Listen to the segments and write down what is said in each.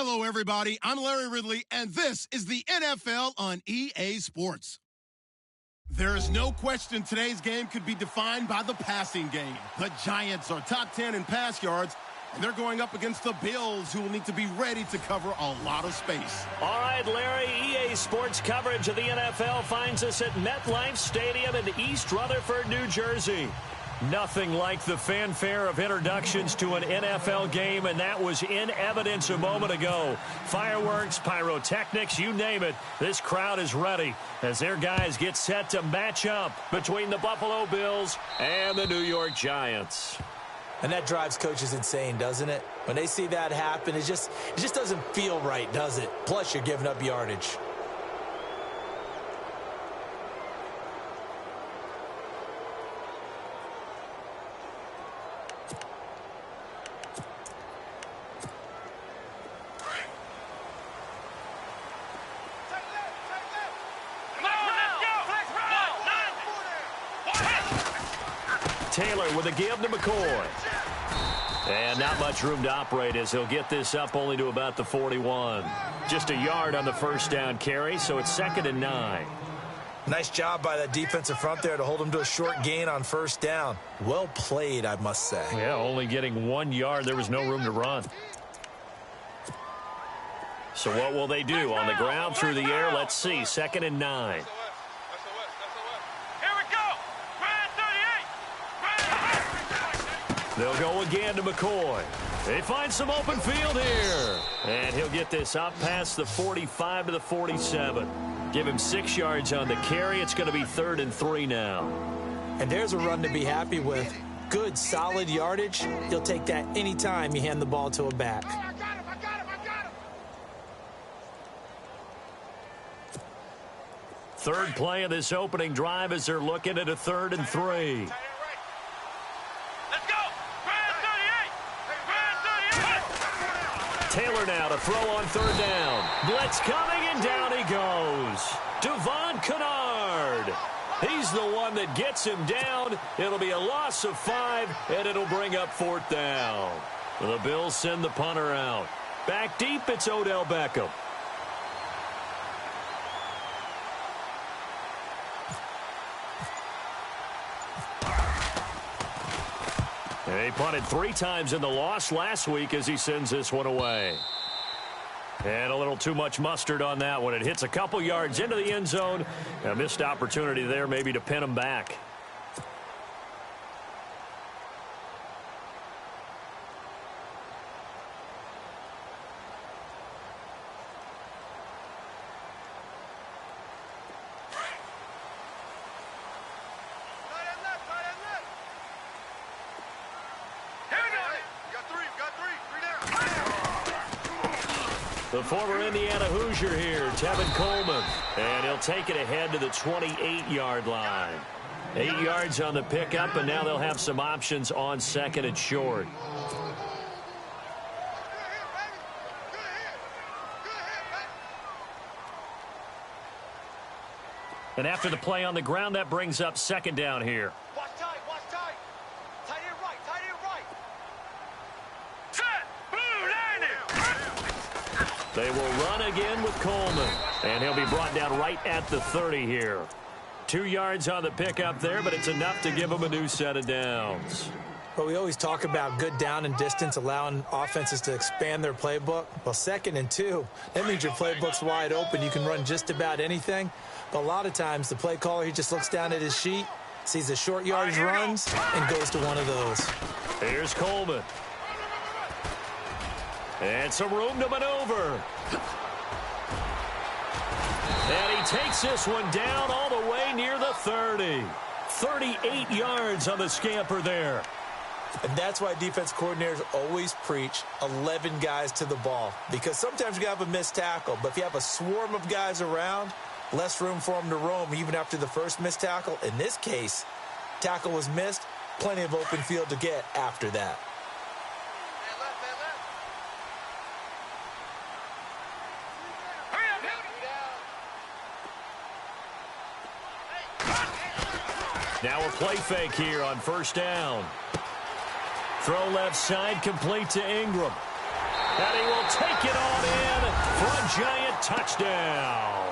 Hello, everybody. I'm Larry Ridley, and this is the NFL on EA Sports. There is no question today's game could be defined by the passing game. The Giants are top 10 in pass yards, and they're going up against the Bills, who will need to be ready to cover a lot of space. All right, Larry, EA Sports coverage of the NFL finds us at MetLife Stadium in East Rutherford, New Jersey. Nothing like the fanfare of introductions to an NFL game, and that was in evidence a moment ago. Fireworks, pyrotechnics, you name it. This crowd is ready as their guys get set to match up between the Buffalo Bills and the New York Giants. And that drives coaches insane, doesn't it? When they see that happen, it just doesn't feel right, does it? Plus, you're giving up yardage. Taylor with a give to McCoy. And not much room to operate as he'll get this up only to about the 41. Just a yard on the first down carry, so it's 2nd and 9. Nice job by that defensive front there to hold him to a short gain on first down. Well played, I must say. Yeah, only getting 1 yard. There was no room to run. So what will they do? On the ground, through the air, let's see. 2nd and 9. They'll go again to McCoy. They find some open field here. And he'll get this up past the 45 to the 47. Give him 6 yards on the carry. It's going to be 3rd and 3 now. And there's a run to be happy with. Good, solid yardage. He'll take that anytime you hand the ball to a back. I got him. Third play of this opening drive as they're looking at a 3rd and 3. Taylor now to throw on 3rd down. Blitz coming, and down he goes. Devon Kennard. He's the one that gets him down. It'll be a loss of 5, and it'll bring up 4th down. The Bills send the punter out. Back deep, it's Odell Beckham. And he punted 3 times in the loss last week as he sends this one away. And a little too much mustard on that one. It hits a couple yards into the end zone. A missed opportunity there maybe to pin him back. The former Indiana Hoosier here, Tevin Coleman. And he'll take it ahead to the 28-yard line. 8 yards on the pickup, and now they'll have some options on 2nd and short. And after the play on the ground, that brings up 2nd down here. Watch tight. Tight end right. They will run again with Coleman. And he'll be brought down right at the 30 here. 2 yards on the pickup there, but it's enough to give him a new set of downs. But we always talk about good down and distance, allowing offenses to expand their playbook. Well, 2nd and 2, that means your playbook's wide open. You can run just about anything. But a lot of times, the play caller, he just looks down at his sheet, sees the short yardage runs, and goes to one of those. Here's Coleman. And some room to maneuver. And he takes this one down all the way near the 30. 38 yards on the scamper there. And that's why defense coordinators always preach 11 guys to the ball. Because sometimes you have a missed tackle. But if you have a swarm of guys around, less room for them to roam even after the first missed tackle. In this case, tackle was missed. Plenty of open field to get after that. Now a play fake here on 1st down. Throw left side, complete to Ingram. And he will take it on in for a Giant touchdown.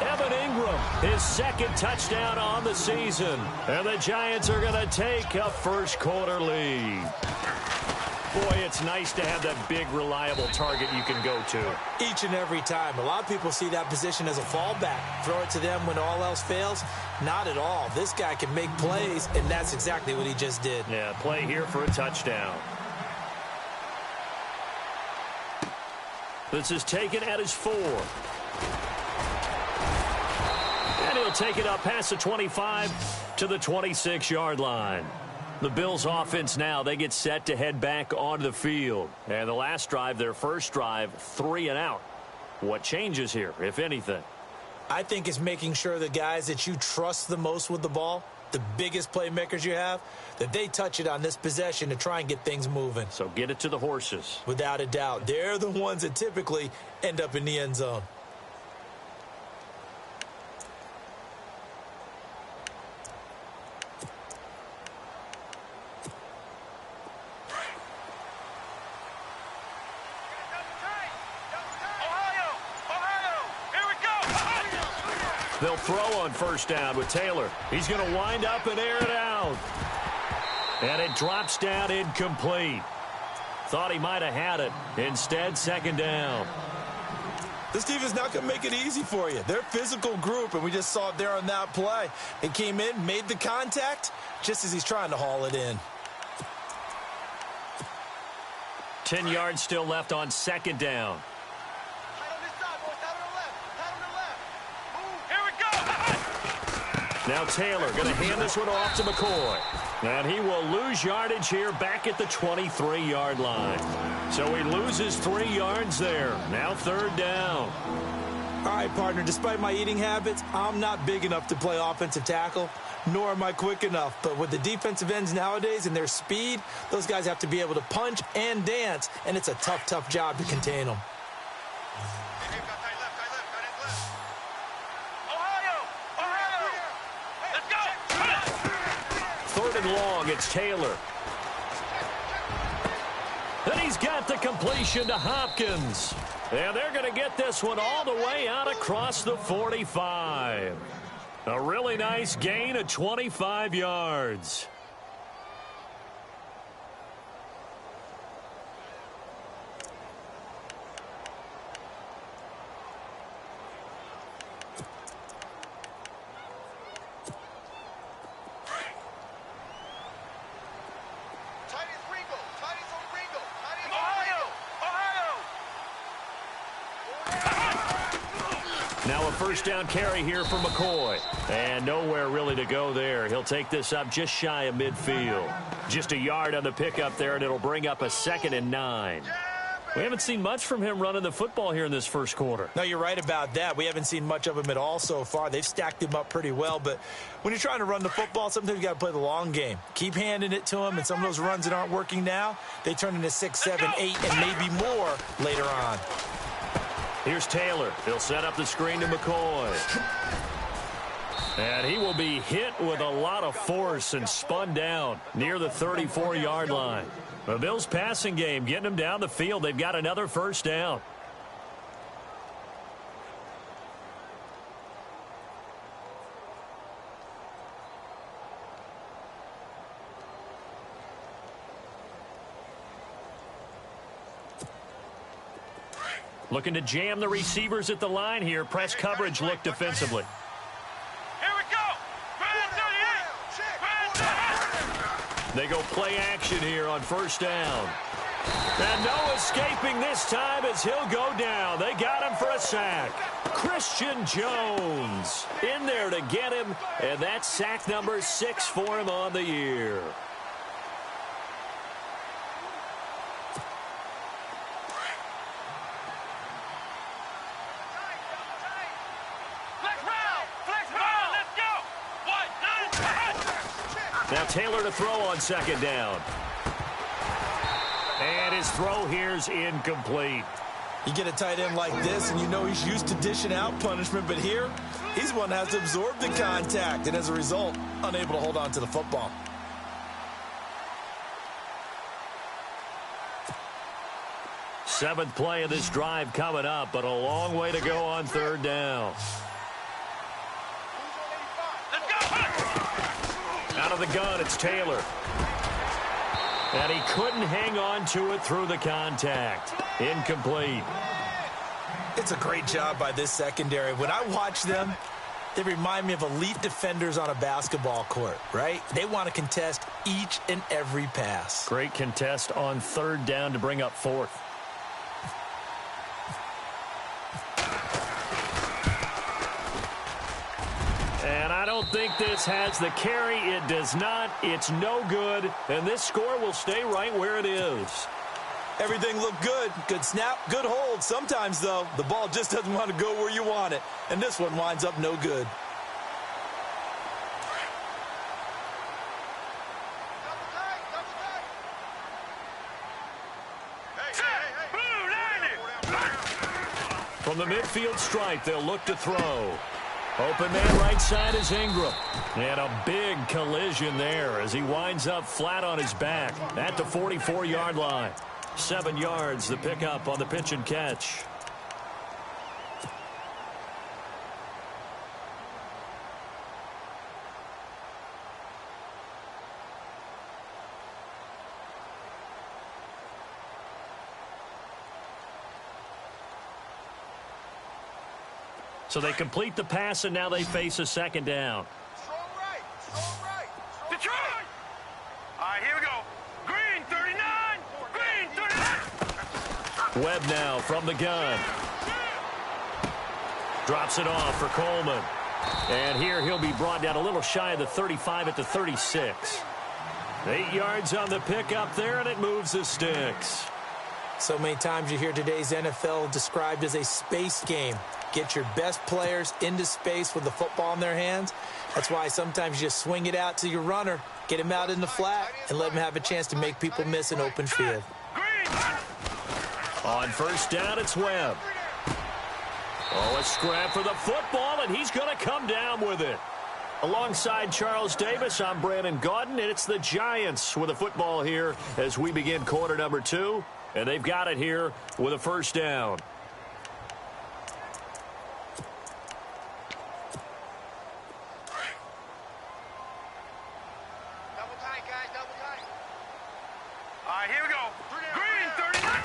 Evan Ingram, his second touchdown on the season. And the Giants are going to take a first-quarter lead. Boy, it's nice to have that big, reliable target you can go to. Each and every time. A lot of people see that position as a fallback. Throw it to them when all else fails. Not at all. This guy can make plays, and that's exactly what he just did. Yeah, play here for a touchdown. This is taken at his 4. And he'll take it up past the 25 to the 26-yard line. The Bills' offense now, they get set to head back onto the field. And the last drive, their first drive, 3 and out. What changes here, if anything? I think it's making sure the guys that you trust the most with the ball, the biggest playmakers you have, that they touch it on this possession to try and get things moving. So get it to the horses. Without a doubt. They're the ones that typically end up in the end zone. They'll throw on first down with Taylor. He's going to wind up and air it out. And it drops down incomplete. Thought he might have had it. Instead, second down. This defense is not going to make it easy for you. They're a physical group, and we just saw it there on that play. It came in, made the contact, just as he's trying to haul it in. 10 yards still left on second down. Now Taylor going to hand this one off to McCoy. And he will lose yardage here back at the 23-yard line. So he loses 3 yards there. Now third down. All right, partner, despite my eating habits, I'm not big enough to play offensive tackle, nor am I quick enough. But with the defensive ends nowadays and their speed, those guys have to be able to punch and dance, and it's a tough, tough job to contain them. Third and long, it's Taylor. And he's got the completion to Hopkins. And they're going to get this one all the way out across the 45. A really nice gain of 25 yards. Now a first down carry here for McCoy. And nowhere really to go there. He'll take this up just shy of midfield. Just a yard on the pickup there, and it'll bring up a 2nd and 9. We haven't seen much from him running the football here in this first quarter. No, you're right about that. We haven't seen much of him at all so far. They've stacked him up pretty well. But when you're trying to run the football, sometimes you got to play the long game. Keep handing it to him, and some of those runs that aren't working now, they turn into 6, 7, 8, and maybe more later on. Here's Taylor. He'll set up the screen to McCoy. And he will be hit with a lot of force and spun down near the 34-yard line. The Bills' passing game getting them down the field. They've got another first down. Looking to jam the receivers at the line here. Press coverage look defensively. Here we go. They go play action here on first down. And no escaping this time as he'll go down. They got him for a sack. Christian Jones in there to get him. And that's sack number 6 for him on the year. Now Taylor to throw on second down. And his throw here's incomplete. You get a tight end like this, and you know he's used to dishing out punishment, but here, he's one that has to absorb the contact, and as a result, unable to hold on to the football. Seventh play of this drive coming up, but a long way to go on third down. Out of the gun, it's Taylor. And he couldn't hang on to it through the contact. Incomplete. It's a great job by this secondary. When I watch them, they remind me of elite defenders on a basketball court, right? They want to contest each and every pass. Great contest on third down to bring up fourth. And I don't think this has the carry. It does not. It's no good. And this score will stay right where it is. Everything looked good. Good snap, good hold. Sometimes, though, the ball just doesn't want to go where you want it. And this one winds up no good. From the midfield stripe, they'll look to throw. Open man right side is Ingram. And a big collision there as he winds up flat on his back at the 44-yard line. 7 yards, the pickup on the pitch and catch. So they complete the pass, and now they face a second down. Strong right. Strong right. Strong Detroit! right. All right, here we go. Green 39. Green 39. Webb now from the gun. Drops it off for Coleman. And here he'll be brought down a little shy of the 35 at the 36. 8 yards on the pickup there, and it moves the sticks. So many times you hear today's NFL described as a space game. Get your best players into space with the football in their hands. That's why sometimes you just swing it out to your runner, get him out in the flat, and let him have a chance to make people miss an open field. On first down, it's Webb. Oh, a scrap for the football, and he's going to come down with it. Alongside Charles Davis, I'm Brandon Gaudin, and it's the Giants with a football here as we begin quarter number 2. And they've got it here with a first down. Double tight, guys. Double tight. All right, here we go. Green 39.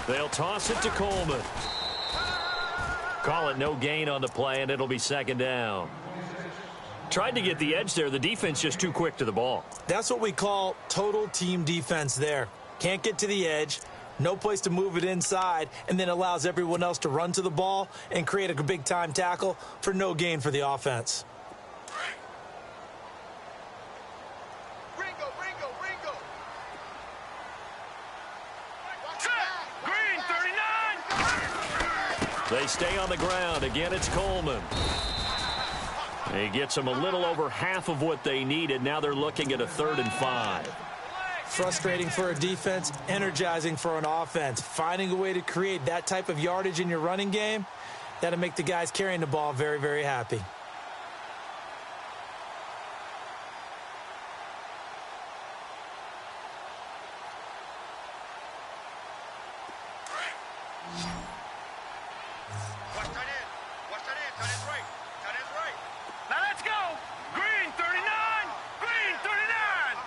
They'll toss it to Coleman. Call it no gain on the play, and it'll be second down. Tried to get the edge there. The defense just too quick to the ball. That's what we call total team defense there. Can't get to the edge, no place to move it inside, and then allows everyone else to run to the ball and create a big-time tackle for no gain for the offense. Ringo. Green 39. They stay on the ground. Again, it's Coleman. He gets them a little over half of what they needed. Now they're looking at a 3rd and 5. Frustrating for a defense, energizing for an offense. Finding a way to create that type of yardage in your running game, that'll make the guys carrying the ball very, very happy. Watch tight end. Watch tight end. Tight end's right. Tight end's right. Now let's go. Green 39. Green 39.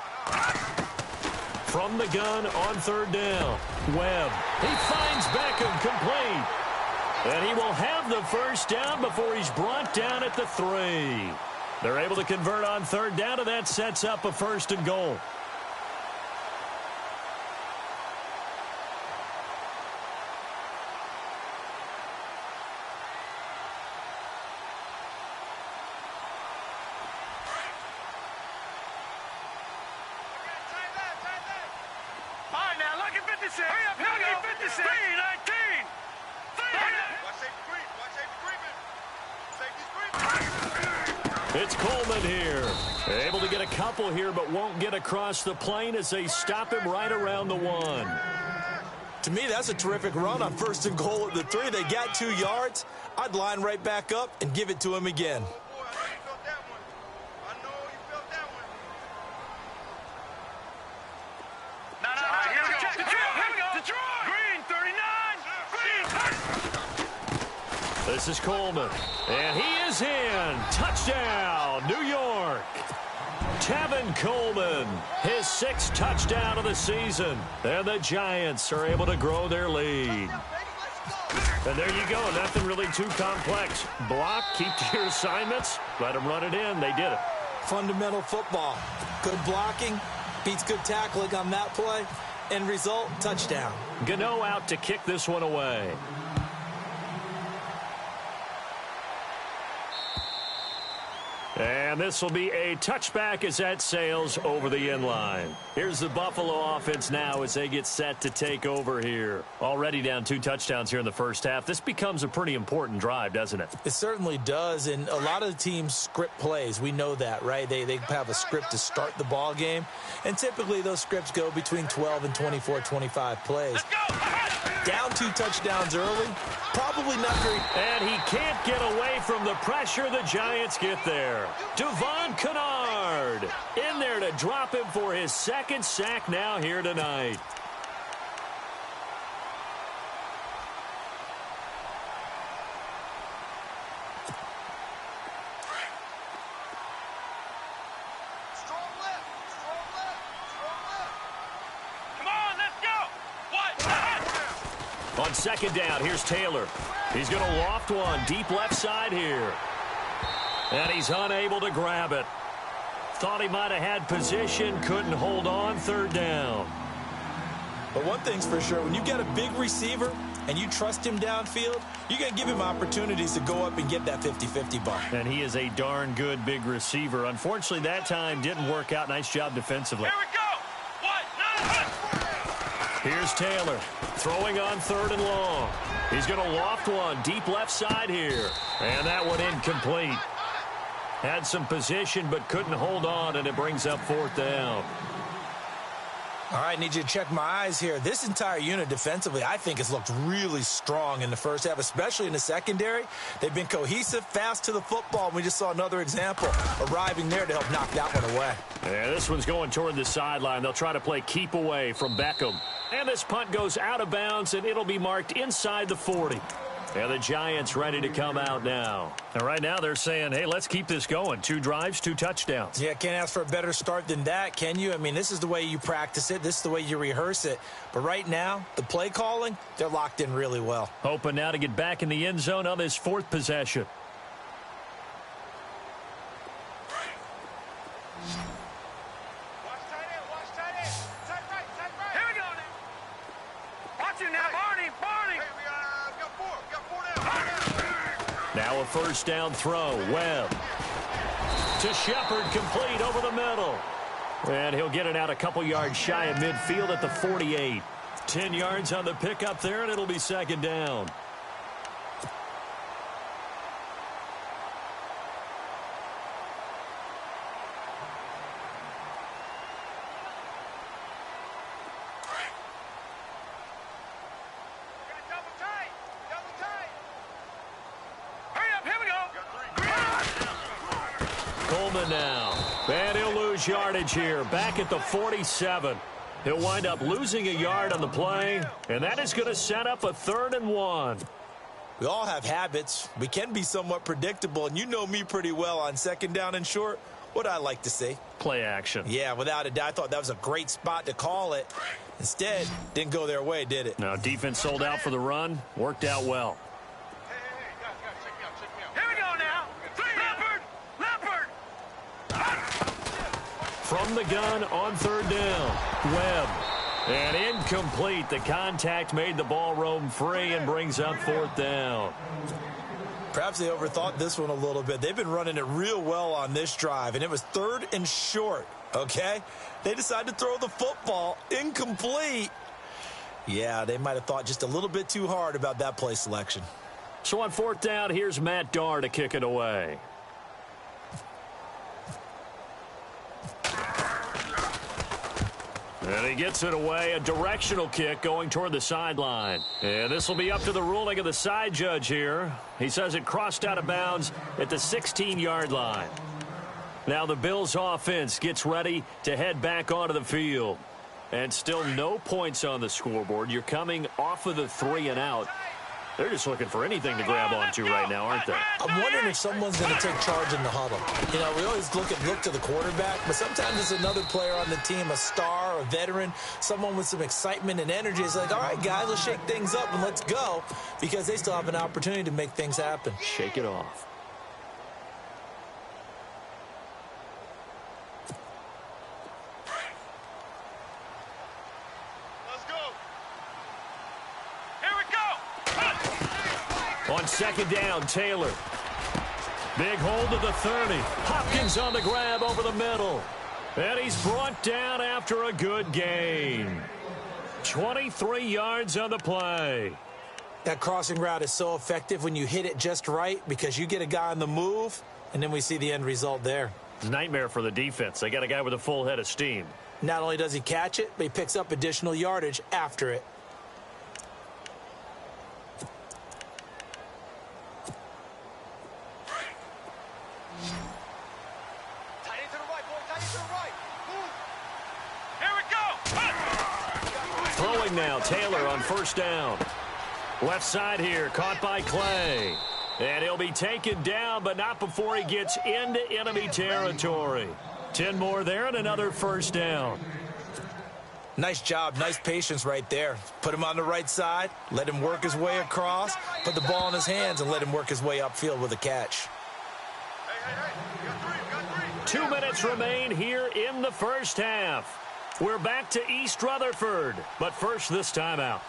From the gun on third down. Webb. He finds Beckham complete. And he will have the first down before he's brought down at the 3. They're able to convert on third down, and that sets up a 1st and goal. Tight left. All right, now look at 56. Hurry up, look at 56. Green 19. Watch safety green. Watch safety Greenman. Safety's Greenman. It's Coleman here. Able to get a couple here, but won't get across the plane as they stop him right around the 1. To me, that's a terrific run on 1st and goal at the 3. They got 2 yards. I'd line right back up and give it to him again. Oh, boy, I know you felt that one. Now, here we go. Detroit. This is Coleman. And he is in. Touchdown, New York. Tevin Coleman, his 6th touchdown of the season. And the Giants are able to grow their lead. And there you go. Nothing really too complex. Block, keep to your assignments, let them run it in. They did it. Fundamental football. Good blocking beats good tackling on that play. End result, touchdown. Gano out to kick this one away. And this will be a touchback as that sails over the end line. Here's the Buffalo offense now as they get set to take over here. Already down 2 touchdowns here in the first half. This becomes a pretty important drive, doesn't it? It certainly does, and a lot of the teams script plays. We know that, right? They have a script to start the ball game, and typically those scripts go between 12 and 24, 25 plays. Down 2 touchdowns early, probably not very... And he can't get away from the pressure. The Giants get there. Devon Kennard in there to drop him for his 2nd sack now here tonight. Strong left. Strong left. Strong left. Come on, let's go. What? On 2nd down, here's Taylor. He's going to loft one deep left side here. And he's unable to grab it. Thought he might have had position, couldn't hold on. 3rd down. But one thing's for sure, when you get a big receiver and you trust him downfield, you're going to give him opportunities to go up and get that 50-50 ball. And he is a darn good big receiver. Unfortunately, that time didn't work out. Nice job defensively. Here we go. What? Here's Taylor throwing on 3rd and long. He's going to loft one deep left side here. And that one incomplete. Had some position but couldn't hold on, and it brings up 4th down. All right, need you to check my eyes here. This entire unit defensively, I think, has looked really strong in the first half, especially in the secondary. They've been cohesive, fast to the football, and we just saw another example arriving there to help knock that one away. Yeah, this one's going toward the sideline. They'll try to play keep away from Beckham. And this punt goes out of bounds, and it'll be marked inside the 40. And the Giants ready to come out now. And right now they're saying, hey, let's keep this going. 2 drives, 2 touchdowns. Yeah, can't ask for a better start than that, can you? I mean, this is the way you practice it. This is the way you rehearse it. But right now, the play calling, they're locked in really well. Hoping now to get back in the end zone on this 4th possession. Watch tight end. Watch tight end. Tight right. Tight right. Here we go now. Watch it now, Barney. Barney. Hey, we got 4. We got 4 down. Now a 1st down throw. Webb to Shepard, complete over the middle. And he'll get it out a couple yards shy of midfield at the 48. 10 yards on the pickup there, and it'll be 2nd down. Double tight. Double tight. Hurry up. Here we go. Coleman now. And he'll lose yardage here. Back at the 47. He'll wind up losing a yard on the play. And that is going to set up a 3rd and 1. We all have habits. We can be somewhat predictable, and you know me pretty well on 2nd down and short. What I like to see. Play action. Yeah, without a doubt. I thought that was a great spot to call it. Instead, didn't go their way, did it? Now defense sold out for the run. Worked out well. Hey, guys, check me out. Check me out. Here we go now. Leopard. From the gun on 3rd down. Webb. And incomplete. The contact made the ball roam free and brings up 4th down. Perhaps they overthought this one a little bit. They've been running it real well on this drive, and it was 3rd and short, okay? They decided to throw the football incomplete. Yeah, they might have thought just a little bit too hard about that play selection. So on 4th down, here's Matt Darr to kick it away. And he gets it away, a directional kick going toward the sideline. And this will be up to the ruling of the side judge here. He says it crossed out of bounds at the 16-yard line. Now the Bills offense gets ready to head back onto the field. And still no points on the scoreboard. You're coming off of the 3 and out. They're just looking for anything to grab onto right now, aren't they? I'm wondering if someone's going to take charge in the huddle. You know, we always look to the quarterback, but sometimes it's another player on the team, a star, a veteran, someone with some excitement and energy. It's like, all right, guys, let's shake things up and let's go, because they still have an opportunity to make things happen. Shake it off. On second down, Taylor. Big hold to the 30. Hopkins on the grab over the middle. And he's brought down after a good gain. 23 yards on the play. That crossing route is so effective when you hit it just right, because you get a guy on the move, and then we see the end result there. Nightmare for the defense. They got a guy with a full head of steam. Not only does he catch it, but he picks up additional yardage after it. Throwing now, Taylor on first down. Left side here, caught by Clay. And he'll be taken down, but not before he gets into enemy territory. 10 more there and another first down. Nice job, nice patience right there. Put him on the right side, let him work his way across, put the ball in his hands, and let him work his way upfield with a catch. Hey, 2 minutes remain here in the first half. We're back to East Rutherford, but first this timeout.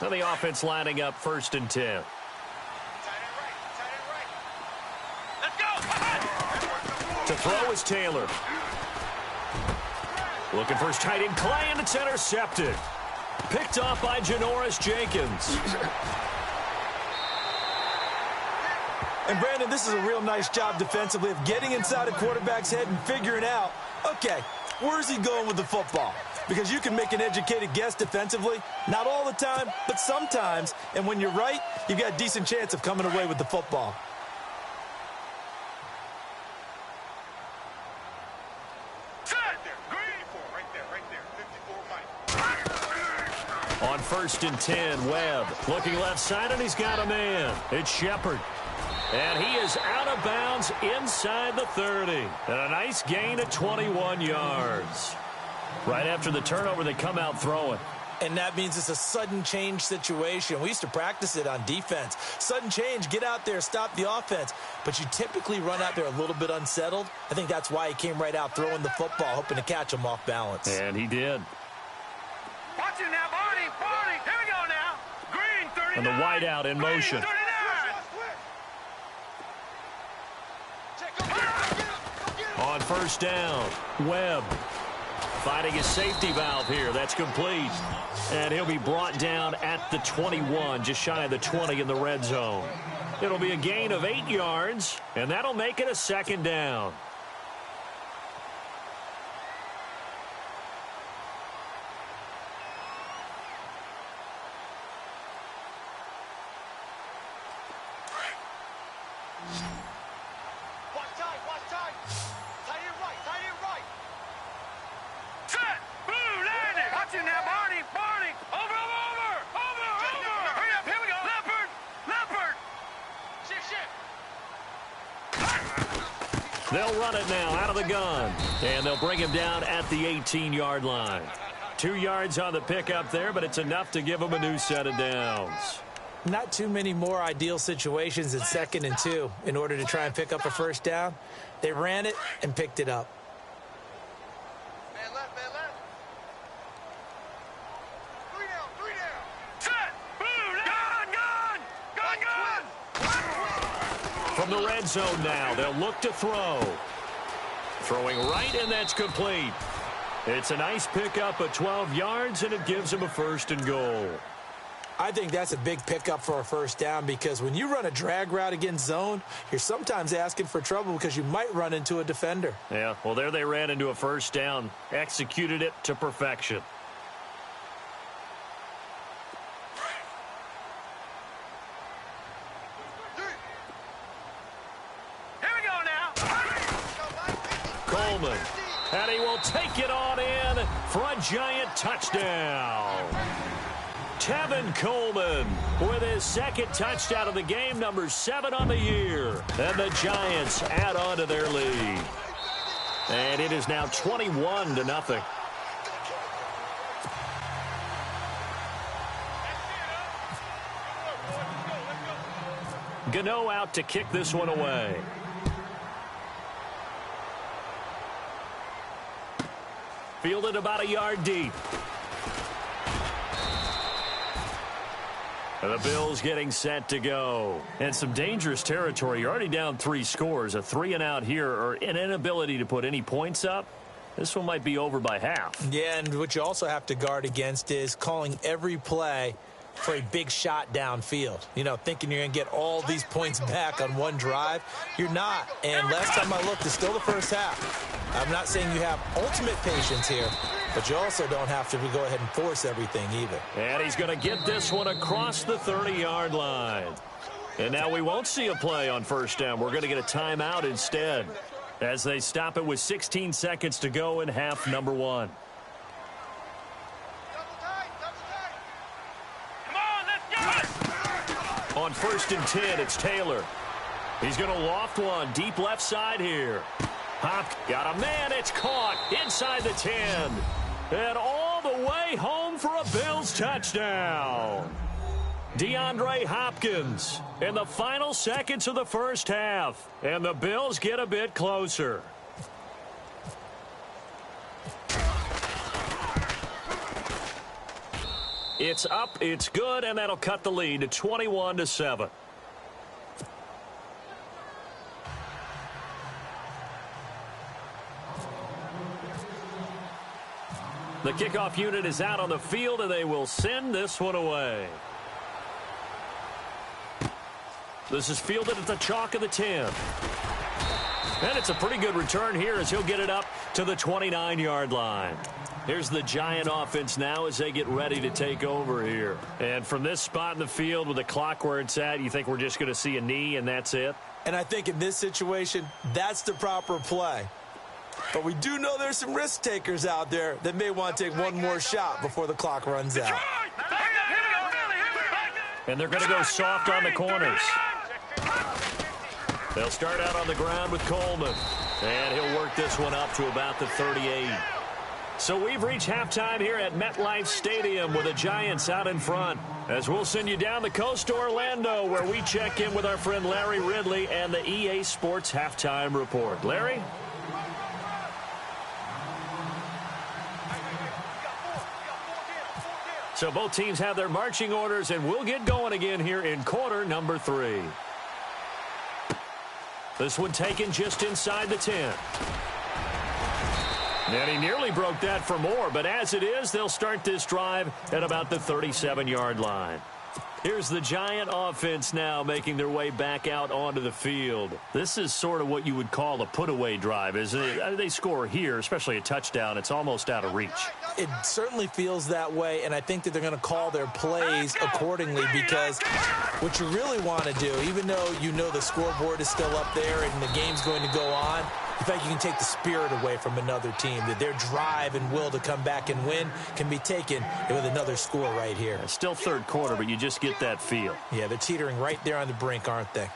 So the offense lining up first and 10. Let's go. To throw is Taylor. Looking for his tight end Clay, and it's intercepted. Picked off by Janoris Jenkins. And Brandon, this is a real nice job defensively of getting inside a quarterback's head and figuring out, okay, where's he going with the football? Because you can make an educated guess defensively, not all the time, but sometimes. And when you're right, you've got a decent chance of coming away with the football. On first and 10, Webb looking left side, and he's got a man. It's Shepard. And he is out of bounds inside the 30. And a nice gain of 21 yards. Right after the turnover, they come out throwing. And that means it's a sudden change situation. We used to practice it on defense. Sudden change, get out there, stop the offense. But you typically run out there a little bit unsettled. I think that's why he came right out throwing the football, hoping to catch him off balance. And he did. Watch it now, Barney. Barney. Here we go now. Green, 39. And the wideout in motion. Green, 39. On first down, Webb finding his safety valve here. That's complete. And he'll be brought down at the 21, just shy of the 20 in the red zone. It'll be a gain of 8 yards, and that'll make it a second down. They'll run it now out of the gun, and they'll bring him down at the 18-yard line. 2 yards on the pickup there, but it's enough to give him a new set of downs. Not too many more ideal situations in 2nd and 2 in order to try and pick up a first down. They ran it and picked it up. Man left, man left. 3 down, 3 down. Set. Boom. Gun. From the red zone now, they'll look to throw. Throwing right, and that's complete. It's a nice pickup of 12 yards, and it gives him a first and goal. I think that's a big pickup for a first down, because when you run a drag route against zone, you're sometimes asking for trouble because you might run into a defender. Yeah, well, there they ran into a first down, executed it to perfection. Coleman. And he will take it on in for a Giant touchdown. Tevin Coleman with his second touchdown of the game, number 7 on the year. And the Giants add on to their lead. And it is now 21-0. Gano out to kick this one away. Fielded about a yard deep. And the Bills getting set to go. And some dangerous territory. You're already down 3 scores. A 3-and-out here, or an inability to put any points up. This one might be over by half. Yeah, and what you also have to guard against is calling every play for a big shot downfield. You know, thinking you're going to get all these points back on one drive. You're not. And last time I looked, it's still the first half. I'm not saying you have ultimate patience here, but you also don't have to go ahead and force everything either. And he's going to get this one across the 30-yard line. And now we won't see a play on first down. We're going to get a timeout instead as they stop it with 16 seconds to go in half number 1. On 1st and 10, it's Taylor. He's going to loft one deep left side here. Hop got a man. It's caught inside the 10. And all the way home for a Bills touchdown. DeAndre Hopkins in the final seconds of the first half. And the Bills get a bit closer. It's up, it's good, and that'll cut the lead to 21-7. The kickoff unit is out on the field, and they will send this one away. This is fielded at the chalk of the 10. And it's a pretty good return here as he'll get it up to the 29-yard line. Here's the Giant offense now as they get ready to take over here. And from this spot in the field with the clock where it's at, you think we're just going to see a knee and that's it? And I think in this situation, that's the proper play. But we do know there's some risk takers out there that may want to take one more shot before the clock runs out. And they're going to go soft on the corners. They'll start out on the ground with Coleman. And he'll work this one up to about the 38. So we've reached halftime here at MetLife Stadium with the Giants out in front. As we'll send you down the coast to Orlando where we check in with our friend Larry Ridley and the EA Sports Halftime Report. Larry? So both teams have their marching orders, and we'll get going again here in quarter number 3. This one taken just inside the 10. And he nearly broke that for more, but as it is, they'll start this drive at about the 37-yard line. Here's the Giant offense now making their way back out onto the field. This is sort of what you would call a put-away drive, isn't it? They score here, especially a touchdown. It's almost out of reach. It certainly feels that way, and I think that they're going to call their plays accordingly because what you really want to do, even though you know the scoreboard is still up there and the game's going to go on, in fact, you can take the spirit away from another team, that their drive and will to come back and win can be taken with another score right here. It's still third quarter, but you just get that feel. Yeah, they're teetering right there on the brink, aren't they?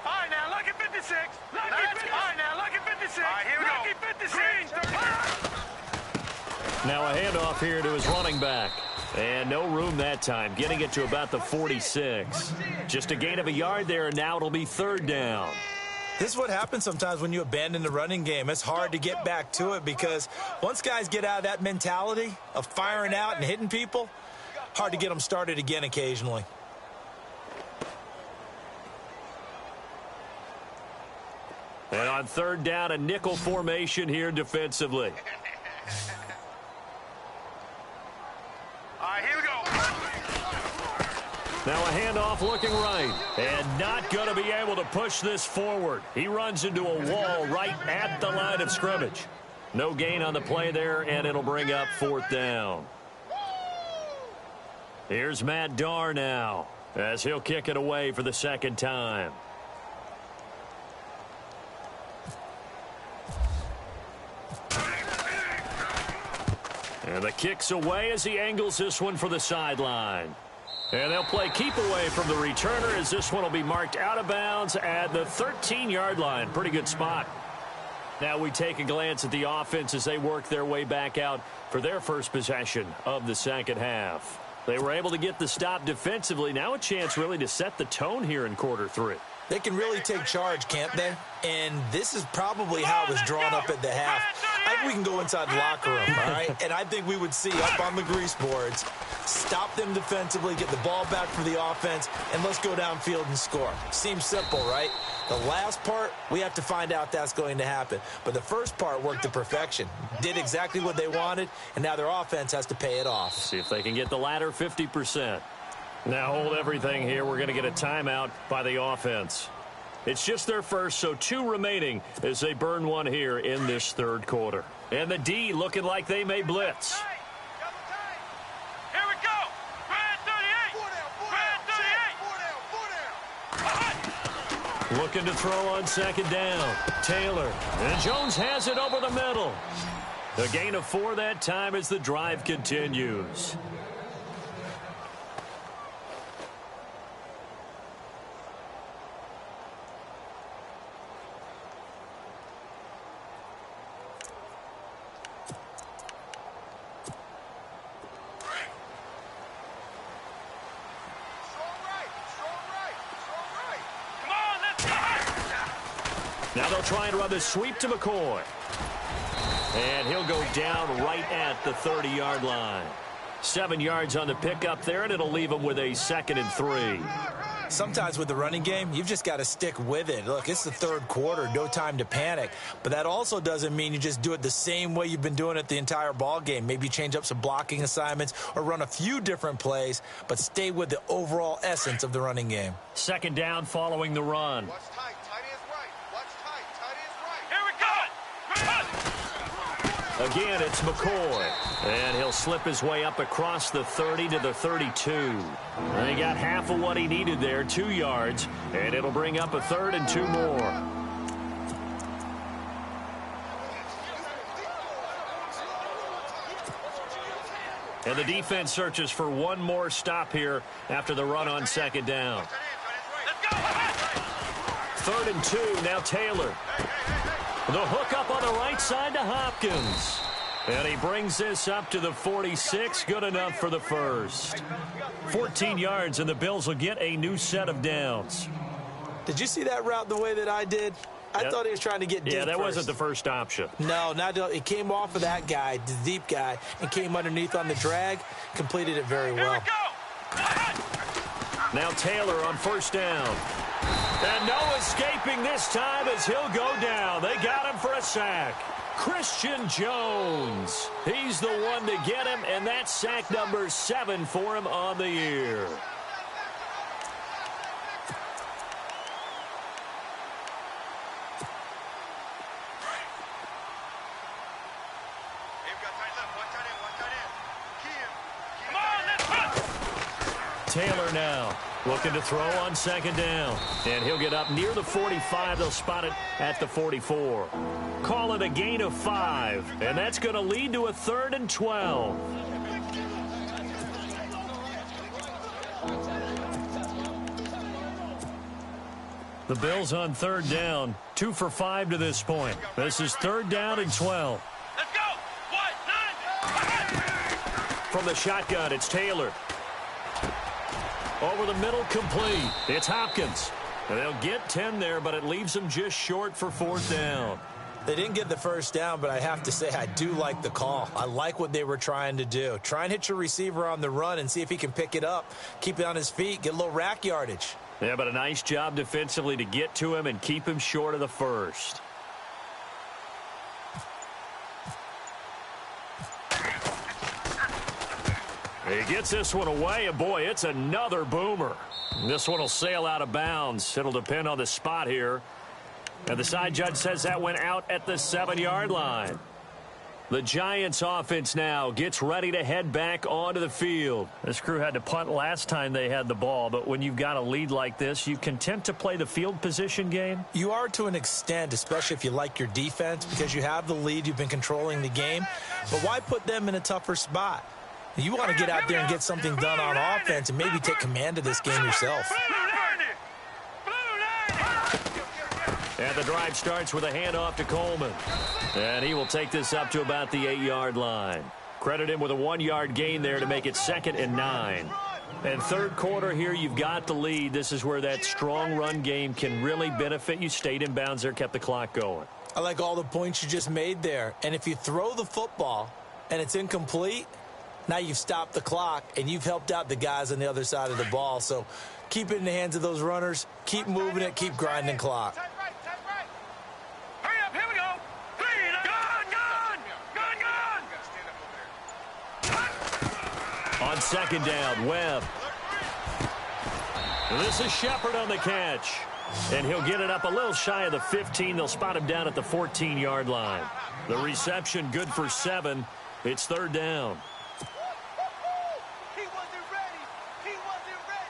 All right, now, look at 56. All right, now, look at 56. All right, here we go. Look at 56. Now a handoff here to his running back. And no room that time, getting it to about the 46. Just a gain of a yard there, and now it'll be third down. This is what happens sometimes when you abandon the running game. It's hard to get back to it because once guys get out of that mentality of firing out and hitting people, hard to get them started again occasionally. And on third down, a nickel formation here defensively. All right, here we go. Now a handoff looking right. And not going to be able to push this forward. He runs into a wall right at the line of scrimmage. No gain on the play there, and it'll bring up fourth down. Here's Matt Darr now. as he'll kick it away for the second time. And the kick's away as he angles this one for the sideline. And they'll play keep away from the returner as this one will be marked out of bounds at the 13-yard line. Pretty good spot. Now we take a glance at the offense as they work their way back out for their first possession of the second half. They were able to get the stop defensively. Now a chance really to set the tone here in quarter three. They can really take charge, can't they? And this is probably how it was drawn up at the half. I think we can go inside the locker room, all right? And I think we would see up on the grease boards, stop them defensively, get the ball back for the offense, and let's go downfield and score. Seems simple, right? The last part, we have to find out that's going to happen. But the first part worked to perfection. Did exactly what they wanted, and now their offense has to pay it off. See if they can get the latter 50%. Now hold everything here. We're going to get a timeout by the offense. It's just their first, so 2 remaining as they burn one here in this third quarter. And the D looking like they may blitz. Here we go. Red 38. Red 38. Looking to throw on second down. Taylor. And Jones has it over the middle. A gain of 4 that time as the drive continues. Now they'll try and run the sweep to McCoy. And he'll go down right at the 30-yard line. 7 yards on the pickup there, and it'll leave him with a 2nd and 3. Sometimes with the running game, you've just got to stick with it. Look, it's the third quarter, no time to panic. But that also doesn't mean you just do it the same way you've been doing it the entire ball game. Maybe change up some blocking assignments or run a few different plays, but stay with the overall essence of the running game. 2nd down following the run. Watch tight. Tight is right. Watch tight. Tight is right. Here we go. Again, it's McCoy. And he'll slip his way up across the 30 to the 32. And he got half of what he needed there, 2 yards. And it'll bring up a 3rd and 2 more. And the defense searches for one more stop here after the run on 2nd down. Let's go. 3rd and 2, now Taylor. The hook up on the right side to Hopkins. And he brings this up to the 46. Good enough for the first. 14 yards, and the Bills will get a new set of downs. Did you see that route the way that I did? I thought he was trying to get deep. Yeah, that first. wasn't the first option. No, it came off of that guy, the deep guy, and came underneath on the drag. Completed it very well. Here we go. Now Taylor on 1st down. And no escaping this time as he'll go down. They got him for a sack. Christian Jones. He's the one to get him, and that's sack number 7 for him on the year. They've got tight left. One tight end. Come on, let's run. Taylor now looking to throw on 2nd down. And he'll get up near the 45. They'll spot it at the 44. Call it a gain of 5. And that's going to lead to a 3rd and 12. The Bills on 3rd down. 2 for 5 to this point. This is 3rd down and 12. Let's go. From the shotgun, it's Taylor. Over the middle, complete. It's Hopkins. And they'll get 10 there, but it leaves them just short for 4th down. They didn't get the first down, but I have to say I do like the call. I like what they were trying to do. Try and hit your receiver on the run and see if he can pick it up. Keep it on his feet, get a little rack yardage. Yeah, but a nice job defensively to get to him and keep him short of the first. He gets this one away, and boy, it's another boomer. This one will sail out of bounds. It'll depend on the spot here. And the side judge says that went out at the 7-yard line. The Giants offense now gets ready to head back onto the field. This crew had to punt last time they had the ball, but when you've got a lead like this, you content to play the field position game? You are to an extent, especially if you like your defense, because you have the lead, you've been controlling the game. But why put them in a tougher spot? You want to get out there and get something done on offense and maybe take command of this game yourself. And the drive starts with a handoff to Coleman. And he will take this up to about the 8-yard line. Credit him with a 1-yard gain there to make it 2nd and 9. And third quarter here, you've got the lead. This is where that strong run game can really benefit you. Stayed in bounds there, kept the clock going. I like all the points you just made there. And if you throw the football and it's incomplete, now you've stopped the clock and you've helped out the guys on the other side of the ball. So keep it in the hands of those runners. Keep moving it. Keep grinding clock. On 2nd down, Webb. This is Shepard on the catch. And he'll get it up a little shy of the 15. They'll spot him down at the 14-yard line. The reception good for 7. It's 3rd down. He wasn't ready. He wasn't ready.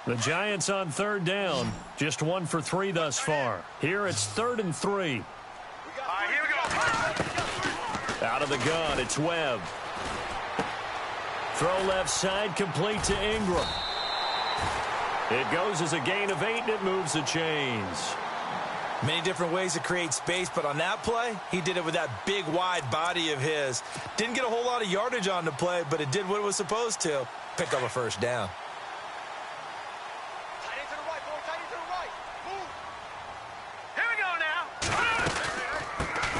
The Giants on 3rd down. Just 1 for 3 thus far. Here it's 3rd and 3. All right, here we go. Out of the gun, it's Webb. Throw left side, complete to Ingram. It goes as a gain of 8, and it moves the chains. Many different ways to create space, but on that play, he did it with that big, wide body of his. Didn't get a whole lot of yardage on the play, but it did what it was supposed to. Pick up a 1st down. Tight end to the right, boy. Tight end to the right. Move. Here we go now.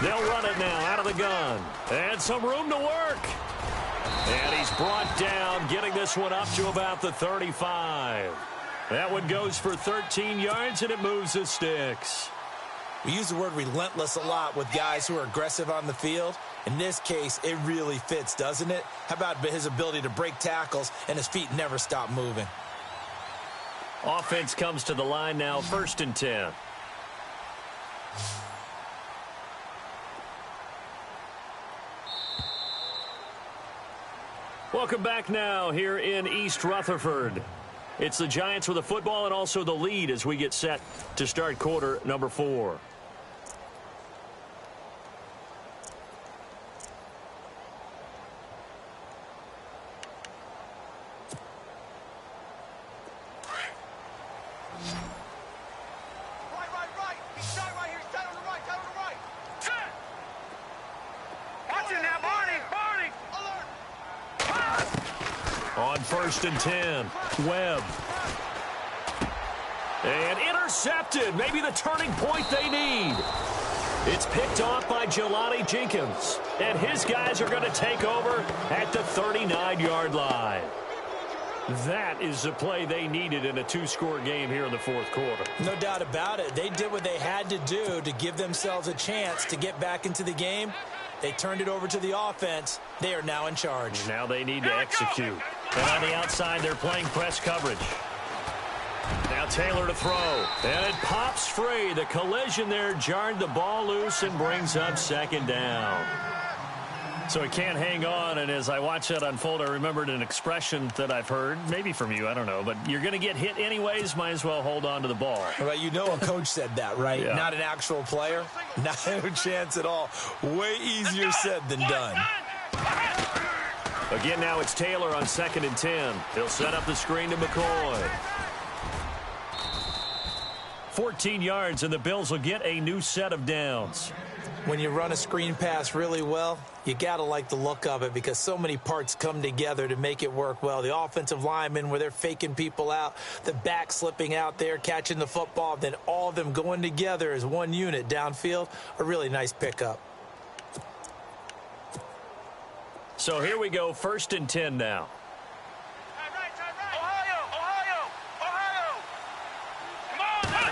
They'll run it now out of the gun. And some room to work. And he's brought down, getting this one up to about the 35. That one goes for 13 yards, and it moves the sticks. We use the word relentless a lot with guys who are aggressive on the field. In this case, it really fits, doesn't it? How about his ability to break tackles and his feet never stop moving? Offense comes to the line now, 1st and 10. Welcome back now here in East Rutherford. It's the Giants with the football and also the lead as we get set to start quarter number 4. Right. He's tight right here. He's tight on the right. Tight on the right. Set. Watch it now, Barney. Alert. On 1st and 10, Webb. And intercepted. Maybe the turning point they need. It's picked off by Jelani Jenkins. And his guys are going to take over at the 39-yard line. That is the play they needed in a 2-score game here in the 4th quarter. No doubt about it. They did what they had to do to give themselves a chance to get back into the game. They turned it over to the offense. They are now in charge. Now they need to execute. And on the outside, they're playing press coverage. Now Taylor to throw. And it pops free. The collision there jarred the ball loose and brings up 2nd down. So he can't hang on, and as I watch that unfold, I remembered an expression that I've heard, maybe from you, I don't know, but you're going to get hit anyways, might as well hold on to the ball. Well, you know a coach said that, right? Yeah. Not an actual player. Not a chance at all. Way easier said than done. Again, now it's Taylor on 2nd and 10. He'll set up the screen to McCoy. 14 yards, and the Bills will get a new set of downs. When you run a screen pass really well, you got to like the look of it because so many parts come together to make it work well. The offensive linemen where they're faking people out, the back slipping out there, catching the football, then all of them going together as one unit downfield, a really nice pickup. So here we go, 1st and 10 now. Tight right. Ohio. Come on.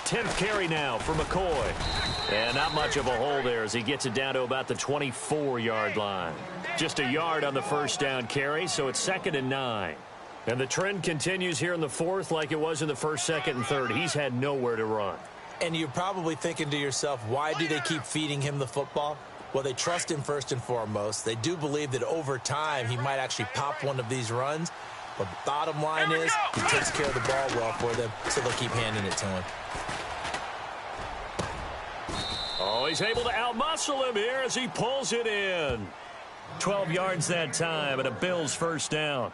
10th carry now for McCoy. And not much of a hole there as he gets it down to about the 24-yard line. Just a yard on the first down carry, so it's 2nd and 9. And the trend continues here in the fourth like it was in the first, second, and third. He's had nowhere to run. And you're probably thinking to yourself, why do they keep feeding him the football? Well, they trust him first and foremost. They do believe that over time he might actually pop one of these runs. But bottom line is he takes care of the ball well for them, so they'll keep handing it to him. Oh, he's able to outmuscle him here as he pulls it in. 12 yards that time and a Bills first down.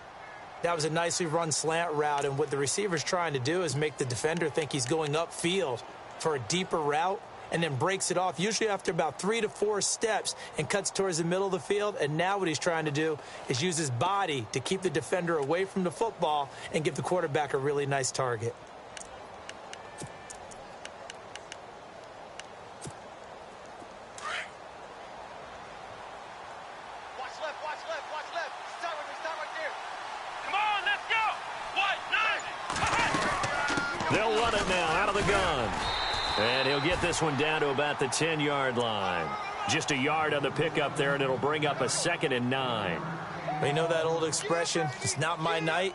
That was a nicely run slant route, and what the receiver's trying to do is make the defender think he's going upfield for a deeper route and then breaks it off, usually after about 3 to 4 steps, and cuts towards the middle of the field. And now what he's trying to do is use his body to keep the defender away from the football and give the quarterback a really nice target. They'll run it now out of the gun. And he'll get this one down to about the 10-yard line. Just a yard on the pickup there, and it'll bring up a 2nd and 9. You know that old expression, it's not my night?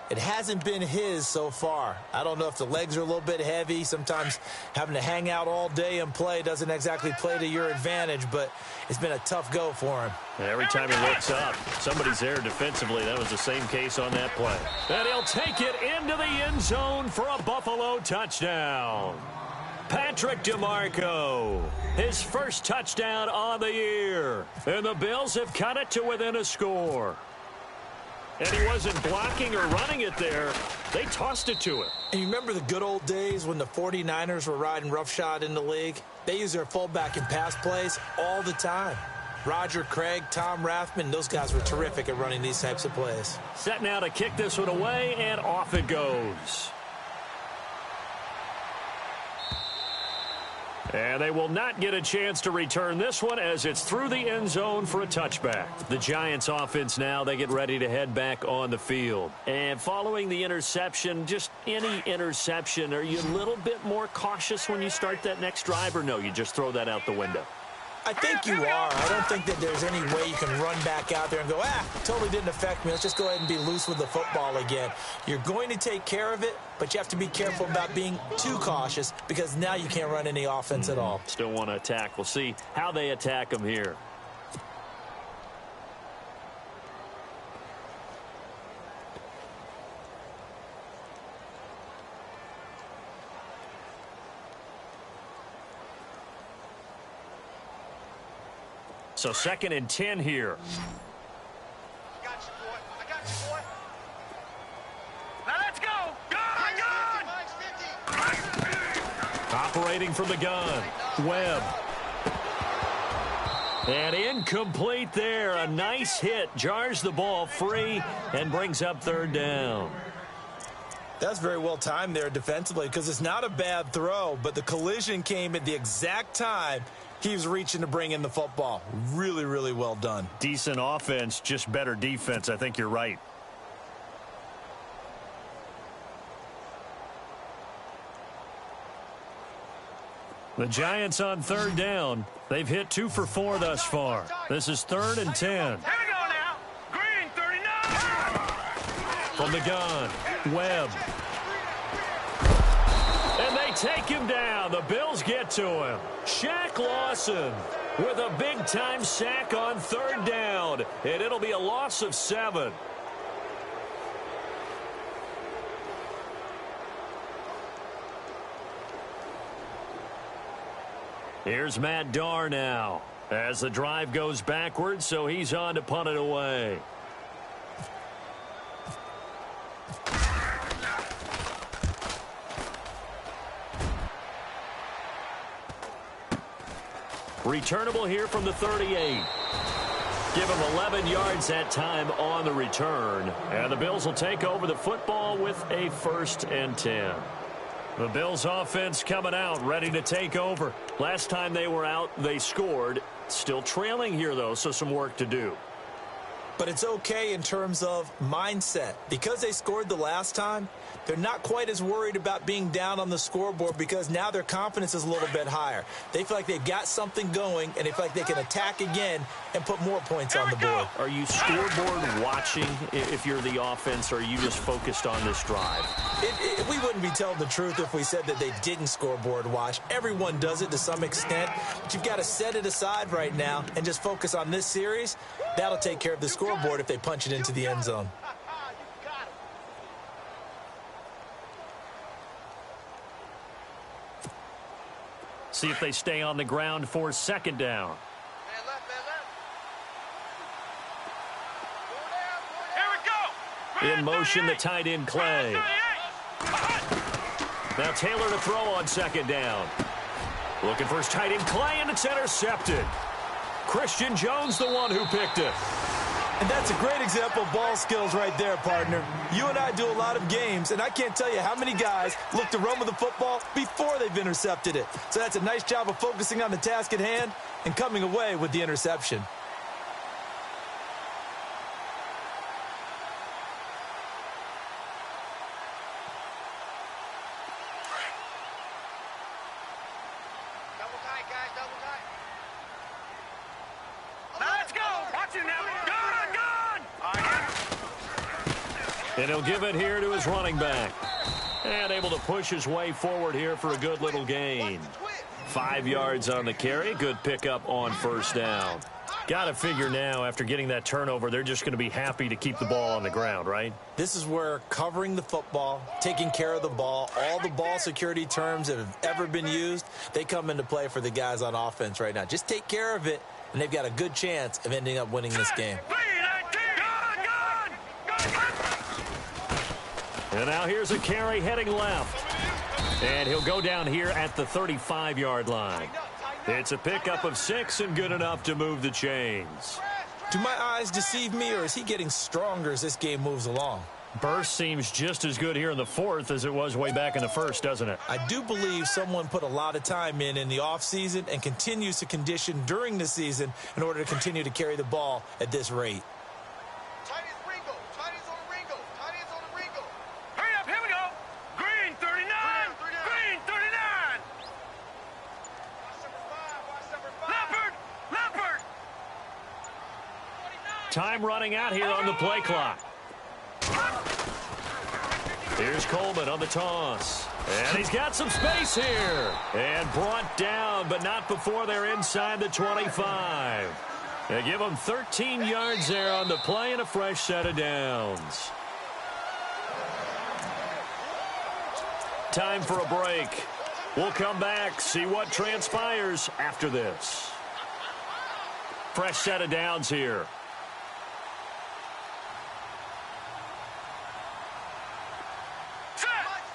It hasn't been his so far. I don't know if the legs are a little bit heavy. Sometimes having to hang out all day and play doesn't exactly play to your advantage, but it's been a tough go for him. Every time he looks up, somebody's there defensively. That was the same case on that play. And he'll take it into the end zone for a Buffalo touchdown. Patrick DeMarco, his first touchdown on the year. And the Bills have cut it to within a score. And he wasn't blocking or running it there. They tossed it to him. And you remember the good old days when the 49ers were riding roughshod in the league? They used their fullback in pass plays all the time. Roger Craig, Tom Rathman, those guys were terrific at running these types of plays. Set now to kick this one away, and off it goes. And they will not get a chance to return this one as it's through the end zone for a touchback. The Giants offense now, they get ready to head back on the field. And following the interception, just any interception, are you a little bit more cautious when you start that next drive, or no, you just throw that out the window? I think you are. I don't think that there's any way you can run back out there and go, totally didn't affect me. Let's just go ahead and be loose with the football again. You're going to take care of it, but you have to be careful about being too cautious because now you can't run any offense at all. Still want to attack. We'll see how they attack them here. So 2nd and 10 here. I got you, boy. I got you, boy. Now let's go. Gun! Operating from the gun. Webb. And incomplete there. A nice hit. Jars the ball free and brings up 3rd down. That's very well timed there defensively because it's not a bad throw, but the collision came at the exact time he was reaching to bring in the football. Really, really well done. Decent offense, just better defense. I think you're right. The Giants on 3rd down. They've hit 2 for 4 thus far. This is 3rd and 10. Here we go now. Green, 39. From the gun, Webb. And they take him down. The Bills get to him. Shaq Lawson with a big-time sack on 3rd down. And it'll be a loss of 7. Here's Matt Darr now as the drive goes backwards, so he's on to punt it away. Returnable here from the 38. Give him 11 yards that time on the return. And the Bills will take over the football with a 1st and 10. The Bills offense coming out, ready to take over. Last time they were out, they scored. Still trailing here, though, so some work to do. but it's okay in terms of mindset. Because they scored the last time, they're not quite as worried about being down on the scoreboard because now their confidence is a little bit higher. They feel like they've got something going, and they feel like they can attack again and put more points on the board. Are you scoreboard watching if you're the offense, or are you just focused on this drive? We wouldn't be telling the truth if we said that they didn't scoreboard watch. Everyone does it to some extent, but you've got to set it aside right now and just focus on this series. That'll take care of the scoreboard if they punch it into the end zone. See if they stay on the ground for second down. Man left, man left. Here we go. In motion, the tight end, Clay. Now Taylor to throw on second down. Looking for his tight end, Clay, and it's intercepted. Christian Jones, the one who picked it. And that's a great example of ball skills right there, partner. You and I do a lot of games, and I can't tell you how many guys look to run with the football before they've intercepted it. So that's a nice job of focusing on the task at hand and coming away with the interception. Double tight, guys, double tight. Now let's go. Watch it now. Gun. And he'll give it here to his running back. And able to push his way forward here for a good little gain. 5 yards on the carry. Good pickup on first down. Got to figure now, after getting that turnover, they're just going to be happy to keep the ball on the ground, right? This is where covering the football, taking care of the ball, all the ball security terms that have ever been used, they come into play for the guys on offense right now. Just take care of it, and they've got a good chance of ending up winning this game. And now here's a carry heading left. And he'll go down here at the 35-yard line. It's a pickup of 6 and good enough to move the chains. Do my eyes deceive me, or is he getting stronger as this game moves along? Burst seems just as good here in the fourth as it was way back in the first, doesn't it? I do believe someone put a lot of time in the offseason and continues to condition during the season in order to continue to carry the ball at this rate. Tight ends Ringo. Tight ends on the Ringo. Tight ends on the Ringo. Hurry up, here we go. Green 39. Green 39. Watch number 5. Leopard. Time running out here on the play clock. Here's Coleman on the toss. And he's got some space here. And brought down, but not before they're inside the 25. They give him 13 yards there on the play and a fresh set of downs. Time for a break. We'll come back, see what transpires after this. Fresh set of downs here.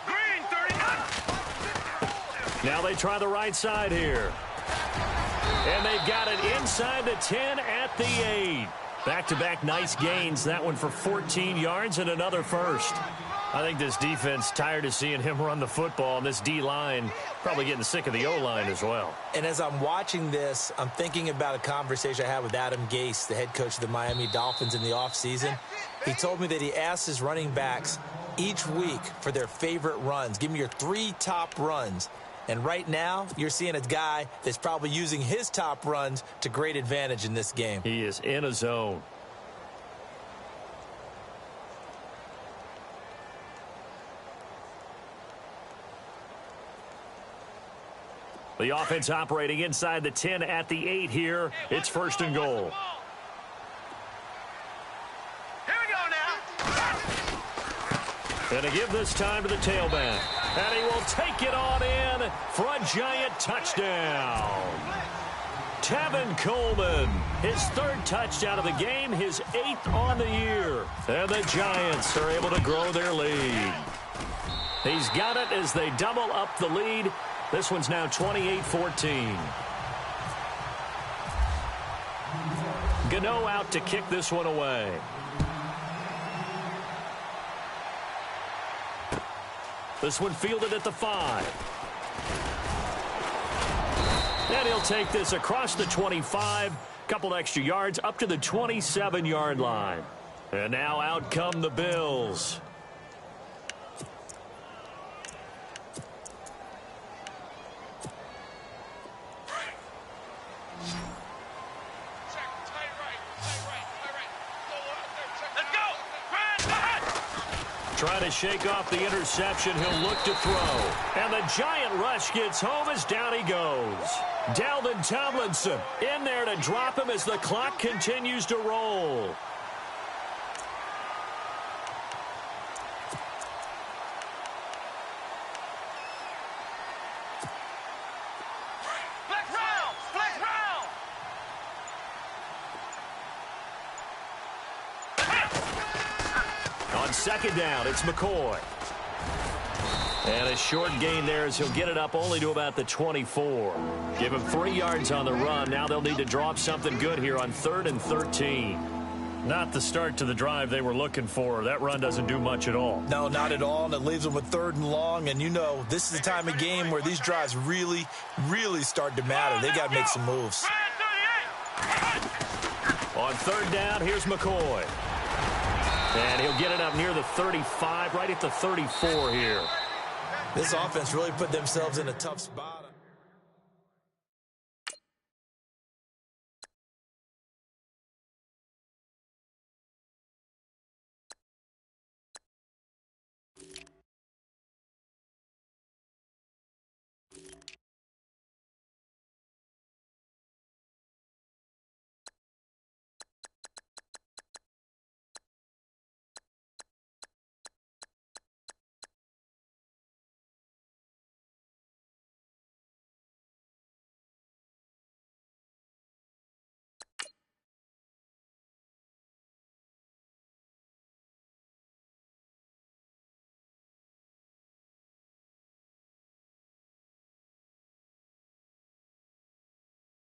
Green 39. Now they try the right side here. And they've got it inside the 10 at the 8. Back-to-back nice gains. That one for 14 yards and another first. I think this defense tired of seeing him run the football, and this D-line probably getting sick of the O-line as well. And as I'm watching this, I'm thinking about a conversation I had with Adam Gase, the head coach of the Miami Dolphins, in the offseason. He told me that he asked his running backs each week for their favorite runs. Give me your 3 top runs. And right now, you're seeing a guy that's probably using his top runs to great advantage in this game. He is in a zone. The offense operating inside the 10 at the 8 here. It's first and goal. Here we go now. And to give this time to the tailback. And he will take it on in for a giant touchdown. Tevin Coleman, his 3rd touchdown of the game, his 8th on the year. And the Giants are able to grow their lead. He's got it as they double up the lead. This one's now 28-14. Gano out to kick this one away. This one fielded at the 5. And he'll take this across the 25 Couple extra yards up to the 27-yard line. And now out come the Bills. Trying to shake off the interception. He'll look to throw. And the giant rush gets home as down he goes. Dalvin Tomlinson in there to drop him as the clock continues to roll. On second down, it's McCoy. And a short gain there as he'll get it up only to about the 24. Give him 3 yards on the run. Now they'll need to draw up something good here on 3rd and 13. Not the start to the drive they were looking for. That run doesn't do much at all. No, not at all, and it leaves them with 3rd and long. And you know, this is the time of game where these drives really, really start to matter. They got to make some moves. On 3rd down, here's McCoy. And he'll get it up near the 35, right at the 34 here. This offense really put themselves in a tough spot.